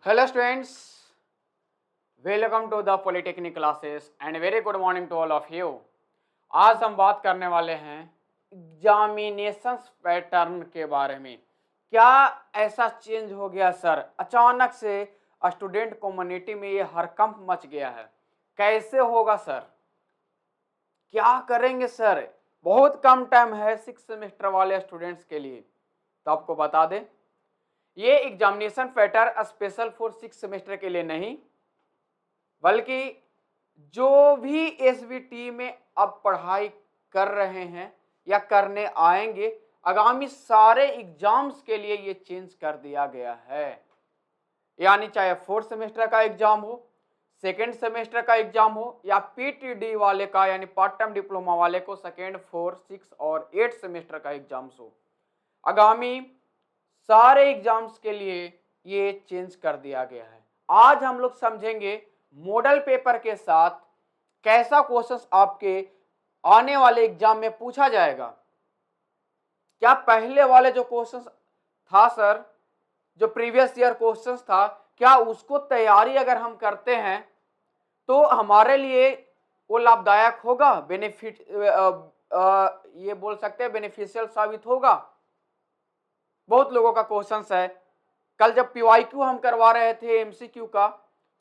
Hello students, welcome to the Polytechnic classes and very good morning to all of you. आज हम बात करने वाले हैं एग्जामिनेशन पैटर्न के बारे में। क्या ऐसा चेंज हो गया सर, अचानक से स्टूडेंट कम्युनिटी में ये हड़कंप मच गया है, कैसे होगा सर, क्या करेंगे सर? बहुत कम टाइम है 6 सेमेस्टर वाले स्टूडेंट्स के लिए। तो आपको बता दें, ये examination pattern special for 6 semester के लिए नहीं, बल्कि जो भी एसवीटी में अब पढ़ाई कर रहे हैं या करने आएंगे, आगामी सारे एग्जाम्स के लिए ये चेंज कर दिया गया है। यानी चाहे 4th सेमेस्टर का एग्जाम हो, 2nd सेमेस्टर का एग्जाम हो, या पीटीडी वाले का यानी पार्ट टाइम डिप्लोमा वाले को 2nd, 4th, 6th और 8th सेमेस्टर का एग्जाम्स हो, आगामी सारे एग्जाम्स के लिए ये चेंज कर दिया गया है। आज हम लोग समझेंगे मॉडल पेपर के साथ कैसा क्वेश्चंस आपके आने वाले एग्जाम में पूछा जाएगा। क्या पहले वाले जो क्वेश्चंस था सर, जो प्रीवियस ईयर क्वेश्चंस था, क्या उसको तैयारी अगर हम करते हैं तो हमारे लिए वो लाभदायक होगा, बेनिफिट ये बोल सकते हैं बेनिफिशियल साबित होगा? बहुत लोगों का क्वेश्चंस है। कल जब पीवाईक्यू हम करवा रहे थे एमसीक्यू का,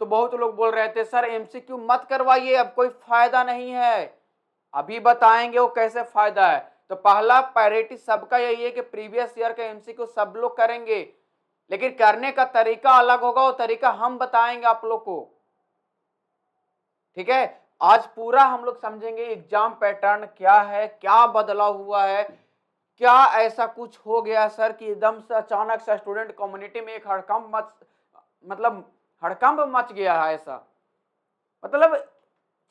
तो बहुत लोग बोल रहे थे सर एमसीक्यू मत करवाइए, अब कोई फायदा नहीं है। अभी बताएंगे वो कैसे फायदा है। तो पहला प्रायोरिटी सबका यही है कि प्रीवियस ईयर का एमसीक्यू सब लोग करेंगे, लेकिन करने का तरीका अलग होगा, वो तरीका हम बताएंगे आप लोग को। ठीक है, आज पूरा हम लोग समझेंगे एग्जाम पैटर्न क्या है, क्या बदलाव हुआ है, क्या ऐसा कुछ हो गया सर कि एकदम से अचानक से स्टूडेंट कम्युनिटी में एक हड़कंप मच गया है। ऐसा मतलब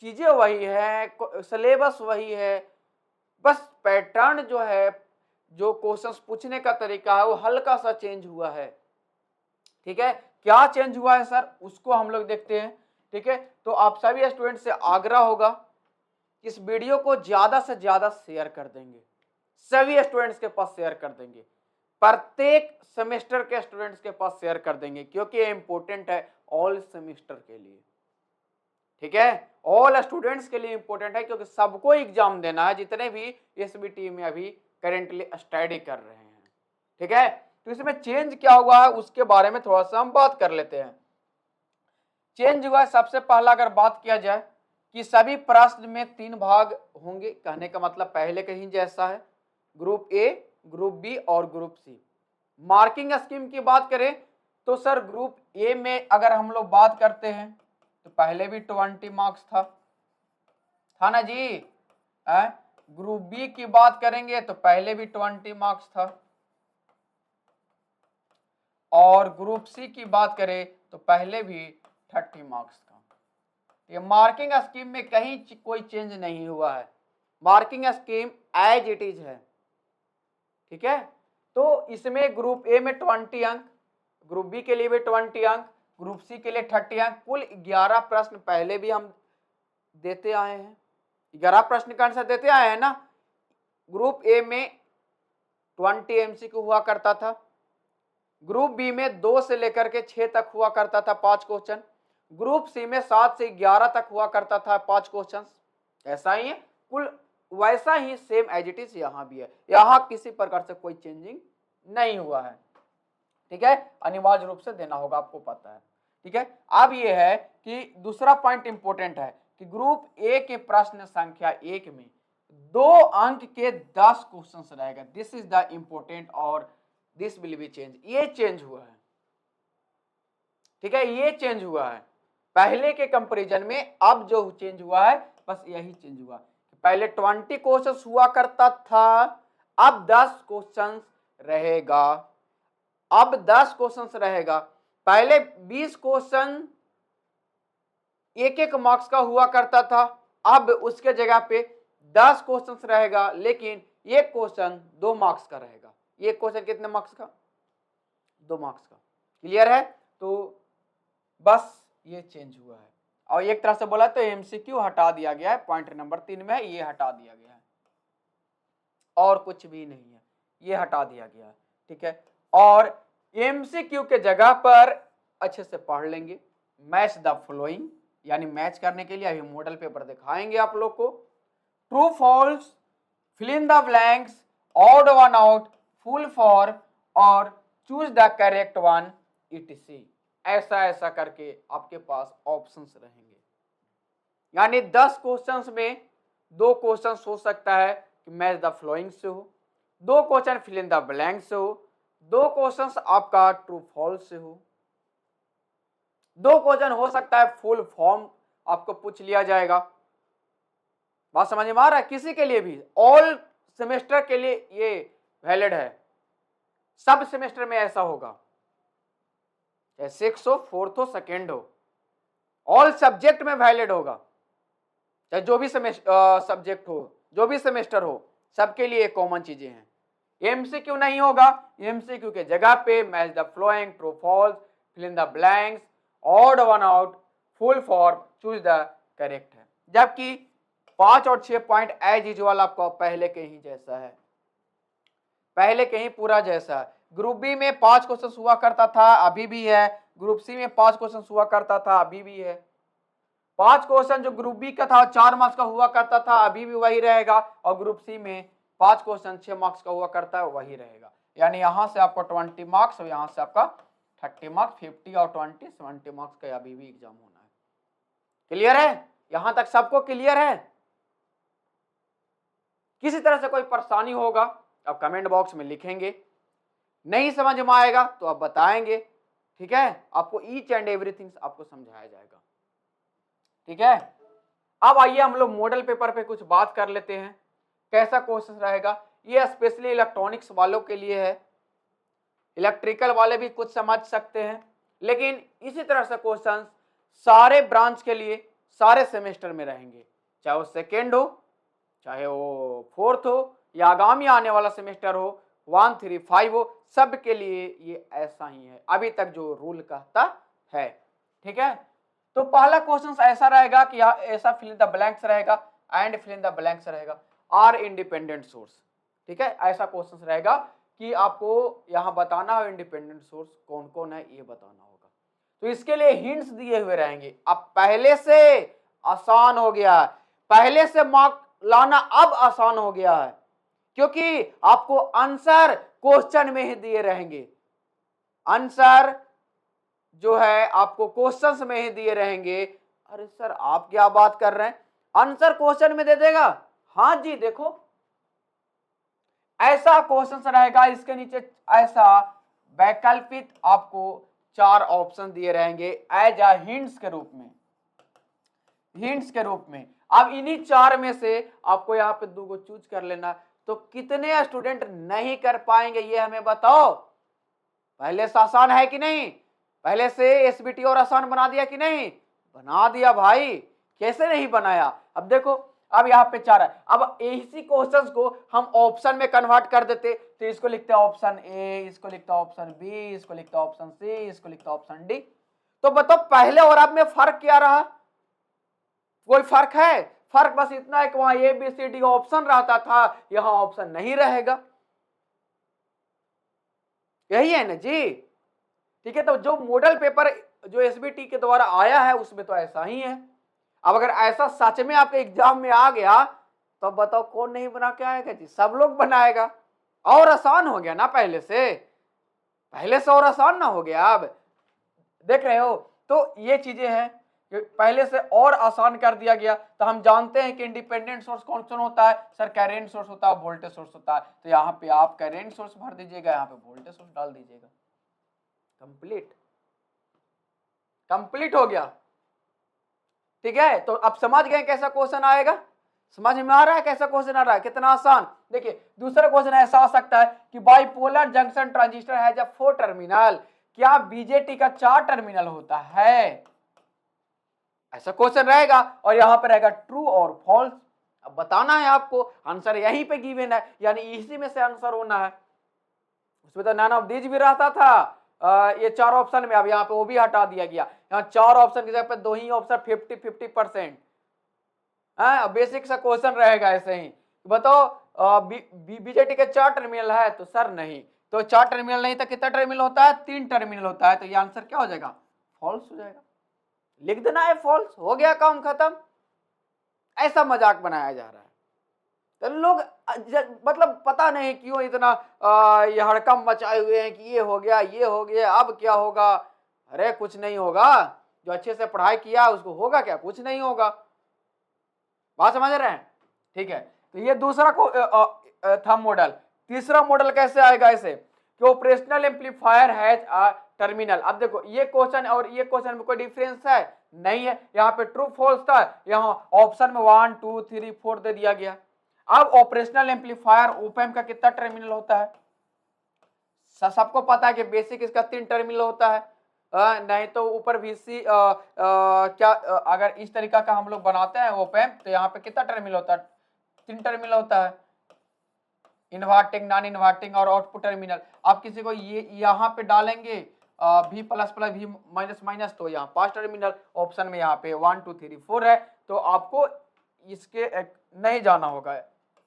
चीजें वही है, सिलेबस वही है, बस पैटर्न जो है, जो क्वेश्चंस पूछने का तरीका है वो हल्का सा चेंज हुआ है। ठीक है, क्या चेंज हुआ है सर, उसको हम लोग देखते हैं। ठीक है, तो आप सभी स्टूडेंट से आग्रह होगा, इस वीडियो को ज्यादा से ज्यादा शेयर कर देंगे, सभी स्टूडेंट्स के पास शेयर कर देंगे, प्रत्येक सेमेस्टर के स्टूडेंट्स के पास शेयर कर देंगे, क्योंकि ये इंपॉर्टेंट है ऑल सेमेस्टर के लिए। ठीक है, ऑल स्टूडेंट्स के लिए इंपॉर्टेंट है, क्योंकि सबको एग्जाम देना है, जितने भी एसबीटी में अभी करेंटली स्टडी कर रहे हैं। ठीक है, तो इसमें चेंज क्या हुआ है उसके बारे में थोड़ा सा हम बात कर लेते हैं। चेंज हुआ है, सबसे पहला अगर बात किया जाए कि सभी प्रश्न में 3 भाग होंगे, कहने का मतलब पहले कहीं जैसा है, ग्रुप ए, ग्रुप बी और ग्रुप सी। मार्किंग स्कीम की बात करें तो सर ग्रुप ए में अगर हम लोग बात करते हैं तो पहले भी 20 मार्क्स था ना जी। ग्रुप बी की बात करेंगे तो पहले भी 20 मार्क्स था, और ग्रुप सी की बात करें तो पहले भी 30 मार्क्स था। ये मार्किंग स्कीम में कहीं कोई चेंज नहीं हुआ है, marking scheme as it is है। ठीक है, तो इसमें ग्रुप ए में 20 अंक, ग्रुप बी के लिए भी 20 अंक, ग्रुप सी के लिए 30 अंक, कुल 11 प्रश्न पहले भी हम देते आए हैं, 11 प्रश्न का आंसर देते आए हैं ना। ग्रुप ए में 20 एमसीक्यू हुआ करता था, ग्रुप बी में 2 से लेकर के 6 तक हुआ करता था 5 क्वेश्चन, ग्रुप सी में 7 से 11 तक हुआ करता था 5 क्वेश्चन। ऐसा ही है, कुल वैसा ही सेम एज इट इज यहाँ भी है, यहाँ किसी प्रकार से कोई चेंजिंग नहीं हुआ है। ठीक है, अनिवार्य रूप से देना होगा, आपको पता है। ठीक है, अब ये है कि दूसरा पॉइंट इंपॉर्टेंट है कि ग्रुप ए के प्रश्न संख्या 1 में 2 अंक के 10 क्वेश्चंस रहेगा। दिस इज द इंपॉर्टेंट और दिस विल बी चेंज, ये चेंज हुआ है। ठीक है, ये चेंज हुआ है पहले के कंपैरिजन में, अब जो चेंज हुआ है बस यही चेंज हुआ। पहले 20 क्वेश्चंस हुआ करता था, अब 10 क्वेश्चंस रहेगा, अब 10 क्वेश्चंस रहेगा। पहले 20 क्वेश्चन 1-1 मार्क्स का हुआ करता था, अब उसके जगह पे 10 क्वेश्चंस रहेगा, लेकिन ये क्वेश्चन 2 मार्क्स का रहेगा। ये क्वेश्चन कितने मार्क्स का? 2 मार्क्स का। क्लियर है? तो बस ये चेंज हुआ है, और एक तरह से बोला तो एमसीक्यू हटा दिया गया है, पॉइंट नंबर 3 में ये हटा दिया गया है, और कुछ भी नहीं है, ये हटा दिया गया है। ठीक है, और एमसीक्यू के जगह पर अच्छे से पढ़ लेंगे। मैच द फॉलोइंग, यानी मैच करने के लिए अभी मॉडल पेपर दिखाएंगे आप लोग को। True false, fill in the blanks, odd one out, full for और choose the correct one etc। ऐसा ऐसा करके आपके पास ऑप्शंस रहेंगे, यानी 10 क्वेश्चंस में 2 क्वेश्चंस हो सकता है कि मैच द फ्लोइंग से हो, 2 question fill in the blank से हो, 2 क्वेश्चंस आपका ट्रू फॉल्स से हो, 2 क्वेश्चन हो सकता है फुल फॉर्म आपको पूछ लिया जाएगा। बात समझ में आ रहा है? किसी के लिए भी, ऑल सेमेस्टर के लिए ये वैलिड है, सब सेमेस्टर में ऐसा होगा, चाहे 6 हो, 4th हो, 2nd हो, ऑल सब्जेक्ट में वैलिड होगा, चाहे जो भी सब्जेक्ट हो, जो भी सेमेस्टर हो, सबके लिए कॉमन चीजें हैं। एमसीक्यू नहीं होगा, एमसीक्यू के जगह पे match the following, true false, fill in the blanks, odd one out, full form, choose the correct है। जबकि 5 और 6 पॉइंट एज यूजुअल आपको पहले के ही जैसा है, पहले के ही पूरा जैसा है। ग्रुप बी में 5 क्वेश्चन हुआ करता था, अभी भी है। ग्रुप सी में 5 क्वेश्चन हुआ करता था, अभी भी है। 5 क्वेश्चन जो ग्रुप बी का था 4 मार्क्स का हुआ करता था, अभी भी वही रहेगा। और ग्रुप सी में 5 क्वेश्चन 6 मार्क्स का हुआ करता है, वही रहेगा। यानी यहां से आपका 20 मार्क्स और यहां से आपका 30 मार्क्स, 50 और 20 70 मार्क्स का अभी भी एग्जाम होना है। क्लियर है? यहां तक सबको क्लियर है? किसी तरह से कोई परेशानी होगा आप कमेंट बॉक्स में लिखेंगे, नहीं समझ में आएगा तो आप बताएंगे, ठीक है? आपको ईच एंड एवरीथिंग आपको समझाया जाएगा, ठीक है? अब आइए हम लोग मॉडल पेपर पे कुछ बात कर लेते हैं, कैसा क्वेश्चन रहेगा। ये स्पेशली इलेक्ट्रॉनिक्स वालों के लिए है, इलेक्ट्रिकल वाले भी कुछ समझ सकते हैं, लेकिन इसी तरह से क्वेश्चन सारे ब्रांच के लिए सारे सेमेस्टर में रहेंगे, चाहे वो 2nd हो, चाहे वो 4th हो, या आगामी आने वाला सेमेस्टर हो 1, 3, 5 हो, सब के लिए ये ऐसा ही है अभी तक जो रूल कहता है, ठीक है? तो पहला क्वेश्चन ऐसा रहेगा कि ऐसा फिल इन द ब्लैंक्स रहेगा and fill in the blanks रहेगा, आर इंडिपेंडेंट सोर्स, ठीक है? ऐसा क्वेश्चन रहेगा कि आपको यहाँ बताना है इंडिपेंडेंट सोर्स कौन कौन है, ये बताना होगा। तो इसके लिए हिंट्स दिए हुए रहेंगे। अब पहले से आसान हो गया है, पहले से मार्क लाना अब आसान हो गया है, क्योंकि आपको आंसर क्वेश्चन में ही दिए रहेंगे। आंसर जो है आपको क्वेश्चंस में ही दिए रहेंगे। अरे सर आप क्या बात कर रहे हैं, आंसर क्वेश्चन में दे देगा? हाँ जी, देखो ऐसा क्वेश्चन रहेगा, इसके नीचे ऐसा वैकल्पिक आपको 4 ऑप्शन दिए रहेंगे एज अ हिंट्स के रूप में, हिंट्स के रूप में। अब इन्हीं 4 में से आपको यहाँ पे 2 को चूज कर लेना। तो कितने स्टूडेंट नहीं कर पाएंगे ये हमें बताओ? पहले से आसान है कि नहीं? पहले से एसबीटी और आसान बना दिया कि नहीं? बना दिया भाई, कैसे नहीं बनाया? अब देखो, अब यहाँ पे 4 है। अब इसी क्वेश्चंस को हम ऑप्शन में कन्वर्ट कर देते, तो इसको लिखते हैं ऑप्शन ए, इसको लिखते हैं ऑप्शन बी, इसको लिखते हैं ऑप्शन सी, इसको लिखते हैं ऑप्शन डी। तो बताओ पहले और अब में फर्क क्या रहा? कोई फर्क है? फर्क बस इतना है कि वहां A B C D option रहता था, यहां ऑप्शन नहीं रहेगा। यही है ना जी, ठीक है? तो जो मॉडल पेपर जो एसबीटी के द्वारा आया है उसमें तो ऐसा ही है। अब अगर ऐसा सच में आपके एग्जाम में आ गया तो बताओ कौन नहीं बना के आएगा जी? सब लोग बनाएगा। और आसान हो गया ना पहले से, पहले से और आसान ना हो गया? अब देख रहे हो, तो ये चीजें हैं कि पहले से और आसान कर दिया गया। तो हम जानते हैं कि इंडिपेंडेंट सोर्स कौन कौन होता है? सर करेंट सोर्स होता है, वोल्टेज सोर्स होता है। तो यहाँ पे आप करेंट सोर्स भर दीजिएगा, यहाँ पे वोल्टेज सोर्स डाल दीजिएगा, कंप्लीट, कंप्लीट हो गया, ठीक है? तो अब समझ गए कैसा क्वेश्चन आएगा? समझ में आ रहा है कैसा क्वेश्चन आ रहा है? कितना आसान। देखिए दूसरा क्वेश्चन ऐसा आ सकता है कि बाइपोलर जंक्शन ट्रांजिस्टर है जब 4 टर्मिनल, क्या बीजेटी का 4 टर्मिनल होता है? ऐसा क्वेश्चन रहेगा और यहां पर रहेगा ट्रू और फॉल्स। अब बताना है आपको, आंसर यहीं पे गिवन है, यानी इसी में से आंसर होना है। उसमें तो नन ऑफ दीज भी रहता था ये 4 ऑप्शन में, अब यहाँ पे वो भी हटा दिया गया। यहाँ 4 ऑप्शन की जगह पे 2 ही ऑप्शन 50-50%। बेसिक सा क्वेश्चन रहेगा ऐसे ही। बताओ बीजेटी के 4 टर्मिनल है? तो सर नहीं। तो 4 टर्मिनल नहीं तो कितना टर्मिनल होता है? 3 टर्मिनल होता है। तो ये आंसर क्या हो जाएगा? फॉल्स हो जाएगा, लिख देना है फॉल्स, हो गया काम खत्म। ऐसा मजाक बनाया जा रहा है। तो लोग मतलब पता नहीं क्यों इतना ये हड़कंप मचाए हुए हैं कि ये हो गया, ये हो गया, अब क्या होगा। अरे कुछ नहीं होगा, जो अच्छे से पढ़ाई किया उसको होगा क्या, कुछ नहीं होगा। बात समझ रहे हैं? ठीक है, तो ये दूसरा था मॉडल। तीसरा मॉडल कैसे आएगा ऐसे कि operational amplifier has a terminal. अब देखो ये क्वेश्चन और ये क्वेश्चन में कोई डिफरेंस है नहीं है, यहाँ पे ट्रू फॉल्स था, यहाँ ऑप्शन में 1 2 3 4 दे दिया गया। अब ऑपरेशनल एम्पलीफायर ऑप एम्प का कितना टर्मिनल होता है? सबको पता है कि बेसिक इसका 3 टर्मिनल होता है। नहीं तो ऊपर VC क्या अगर इस तरीका का हम लोग बनाते हैं ऑप एम्प तो यहाँ पे कितना टर्मिनल होता है? 3 टर्मिनल होता है, इन्वर्टिंग, नॉन इन्वर्टिंग और आउटपुट टर्मिनल। आप किसी को ये यहाँ पे डालेंगे V plus plus V minus minus, तो यहाँ 5 टर्मिनल, ऑप्शन में यहाँ पे 1 2 3 4 है। तो आपको इसके नहीं जाना होगा,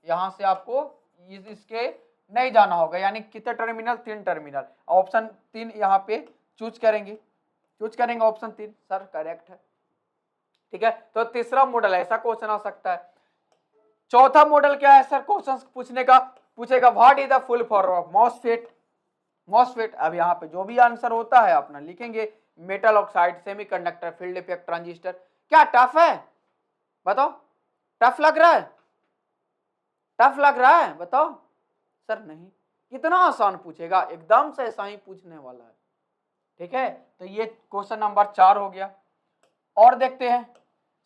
यहाँ से आपको इसके नहीं जाना होगा, यानी कितने टर्मिनल? 3 टर्मिनल। ऑप्शन 3 यहाँ पे चूज करेंगे ऑप्शन 3 सर करेक्ट है। ठीक है, तो तीसरा मॉडल ऐसा क्वेश्चन आ सकता है। चौथा मॉडल क्या है सर क्वेश्चन पूछेगा what is the full form of MOSFET. अब यहाँ पे जो भी आंसर होता है अपना लिखेंगे, metal oxide, semiconductor, field effect transistor. क्या टफ है बताओ? टफ लग रहा है? बताओ सर नहीं, कितना आसान पूछेगा, एकदम से ऐसा ही पूछने वाला है। ठीक है, तो ये क्वेश्चन नंबर 4 हो गया। और देखते हैं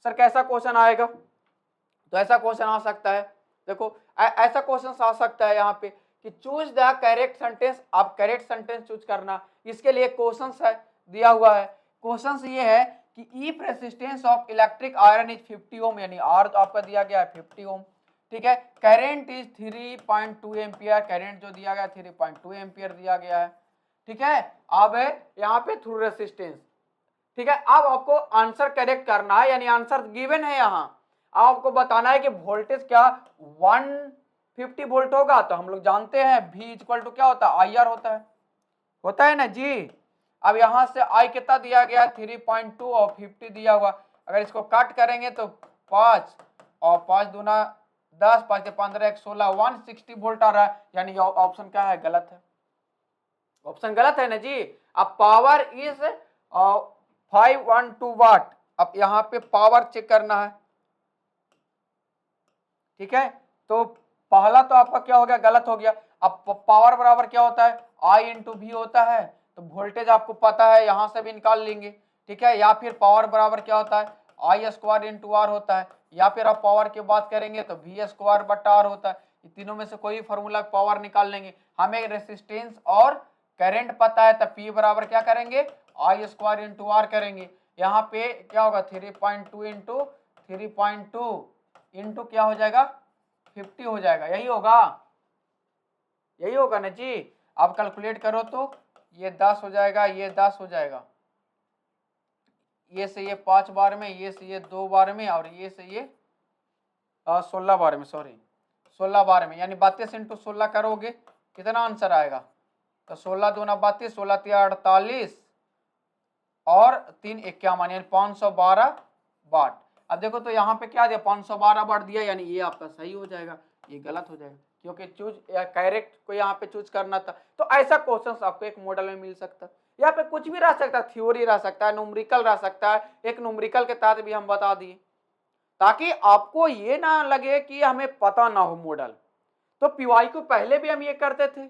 सर कैसा क्वेश्चन आएगा। तो ऐसा क्वेश्चन आ सकता है, देखो ऐसा क्वेश्चन आ सकता है यहाँ पे कि चूज द करेक्ट सेंटेंस। आप करेक्ट सेंटेंस चूज करना, इसके लिए क्वेश्चन है दिया हुआ है। क्वेश्चन ये है कि if resistance of electric iron is 50 ओम, यानी आर तो आपका दिया गया है 50 ओम। ठीक है, करेंट इज 3.2 एम्पियर, करेंट जो दिया गया 3.2 एम्पियर दिया गया है। ठीक है, अब यहाँ पे थ्रू रेसिस्टेंस। ठीक है, अब आपको आंसर करेक्ट करना है, यानी आंसर गिवन है यहाँ। आपको बताना है कि वोल्टेज क्या 150 वोल्ट होगा, तो हम लोग जानते हैं V इक्वल टू क्या होता है? IR होता है ना जी। अब यहाँ से I कितना दिया गया? 3.2 और 50 दिया हुआ। अगर इसको कट करेंगे तो 5 और 5 दूना 10, 5 से 15 1 16, 160 वोल्ट आ रहा है, यानी ऑप्शन क्या है? गलत है। ऑप्शन गलत है ना जी। अब पावर इज 512 वाट। अब यहाँ पे पावर चेक करना है। ठीक है, तो पहला तो आपका क्या हो गया? गलत हो गया। अब पावर बराबर क्या होता है? I इंटू V होता है, तो वोल्टेज आपको पता है, यहां से भी निकाल लेंगे। ठीक है, या फिर पावर बराबर क्या होता है? I स्क्वायर इंटू R होता है, या फिर आप पावर की बात करेंगे तो V स्क्वायर बटा R होता है। ये तीनों में से कोई फॉर्मूला पावर निकाल लेंगे। हमें रेसिस्टेंस और करंट पता है, तो P बराबर क्या करेंगे? I स्क्वायर इंटू R करेंगे। यहाँ पे क्या होगा? 3.2 इंटू 3.2 इंटू क्या हो जाएगा? 50 हो जाएगा। यही होगा ना जी। अब कैलकुलेट करो तो ये 10 हो जाएगा, ये 10 हो जाएगा, ये से ये 5 बार में, ये से ये 2 बार में, और ये से ये 16 बार में, सॉरी 16 बार में, यानी 32 इंटू 16 करोगे कितना आंसर आएगा? तो 16 दूना 32, 16 तिया 48 और 3 51, यानी 512 वाट। अब देखो तो यहाँ पे क्या दिया? 512 वाट दिया, यानी ये आपका सही हो जाएगा, ये गलत हो जाएगा, क्योंकि चूज करेक्ट को यहाँ पे चूज करना था। तो ऐसा क्वेश्चन आपको एक मॉडल में मिल सकता है। यहाँ पे कुछ भी रह सकता है, थ्योरी रह सकता है, न्यूमेरिकल रह सकता है। एक न्यूमेरिकल के तहत भी हम बता दिए, ताकि आपको ये ना लगे कि हमें पता ना हो मॉडल। तो पीवाई को पहले भी हम ये करते थे,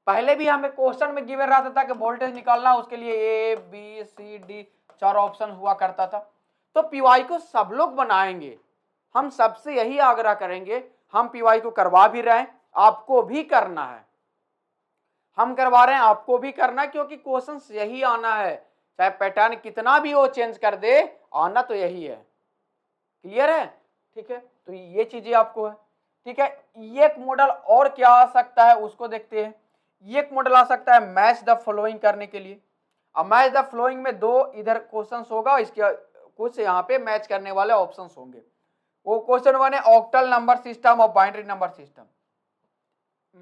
पहले भी हमें क्वेश्चन में गिवन रहता था कि वोल्टेज निकालना, उसके लिए A B C D 4 option हुआ करता था। तो पीवाई को सब लोग बनाएंगे, हम सबसे यही आग्रह करेंगे। हम पीवाई को करवा भी रहे हैं, आपको भी करना है, हम करवा रहे हैं, आपको भी करना, क्योंकि क्वेश्चन यही आना है, चाहे पैटर्न कितना भी हो चेंज कर दे, आना तो यही है। क्लियर है? ठीक है, तो ये चीजें आपको है। ठीक है, ये एक मॉडल और क्या आ सकता है उसको देखते हैं। ये एक मॉडल आ सकता है मैच द फॉलोइंग करने के लिए। अब मैच द फॉलोइंग में 2 इधर क्वेश्चंस होगा, इसके कुछ यहाँ पे मैच करने वाले ऑप्शंस होंगे। वो क्वेश्चन 1 है ऑक्टल नंबर सिस्टम और बाइनरी नंबर सिस्टम।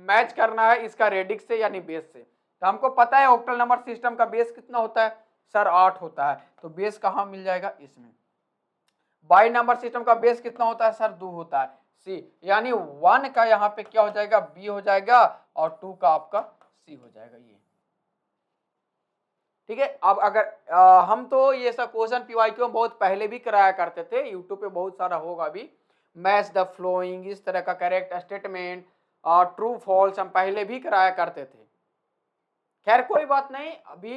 मैच करना है इसका रेडिक्स से यानी बेस से। तो हमको पता है ऑक्टल नंबर सिस्टम का बेस कितना होता है? सर 8 होता है, तो बेस कहाँ मिल जाएगा, इसमें। बाई नंबर सिस्टम का बेस कितना होता है सर, 2 होता है, सी, यानी 1 का यहाँ पे क्या हो जाएगा, बी हो जाएगा, और 2 का आपका सी हो जाएगा, ये। ठीक है, अब अगर हम तो ये सब क्वेश्चन पीवाईक्यू बहुत पहले भी कराया करते थे, यूट्यूब पे बहुत सारा होगा भी, मैच द फ्लोइंग, इस तरह का करेक्ट स्टेटमेंट और ट्रू फॉल्स हम पहले भी कराया करते थे। खैर कोई बात नहीं, अभी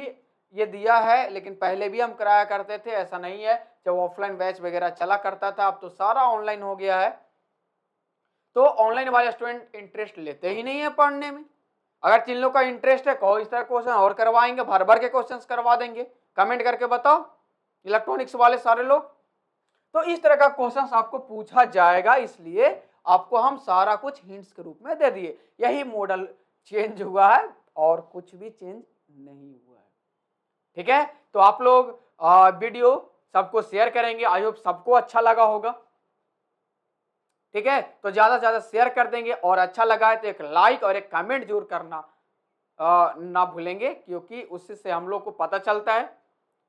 ये दिया है, लेकिन पहले भी हम कराया करते थे, ऐसा नहीं है। जब ऑफलाइन बैच वगैरह चला करता था, अब तो सारा ऑनलाइन हो गया है, तो ऑनलाइन वाले स्टूडेंट इंटरेस्ट लेते ही नहीं है पढ़ने में। अगर जिन लोग का इंटरेस्ट है, कहो इस तरह क्वेश्चन और करवाएंगे, भर भर के क्वेश्चंस करवा देंगे, कमेंट करके बताओ इलेक्ट्रॉनिक्स वाले सारे लोग। तो इस तरह का क्वेश्चंस आपको पूछा जाएगा, इसलिए आपको हम सारा कुछ हिंट्स के रूप में दे दिए। यही मॉडल चेंज हुआ है और कुछ भी चेंज नहीं हुआ है। ठीक है, तो आप लोग वीडियो सबको शेयर करेंगे, आई होप सबको अच्छा लगा होगा। ठीक है, तो ज्यादा से ज्यादा शेयर कर देंगे, और अच्छा लगा है तो एक लाइक और एक कमेंट जरूर करना ना भूलेंगे, क्योंकि उससे हम लोग को पता चलता है,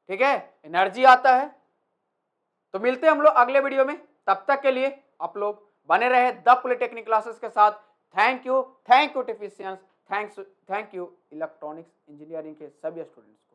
ठीक है, एनर्जी आता है। तो मिलते हैं हम लोग अगले वीडियो में, तब तक के लिए आप लोग बने रहे द पॉलिटेक्निक क्लासेस के साथ। Thank you technicians, thank you electronics engineering के सभी स्टूडेंट्स।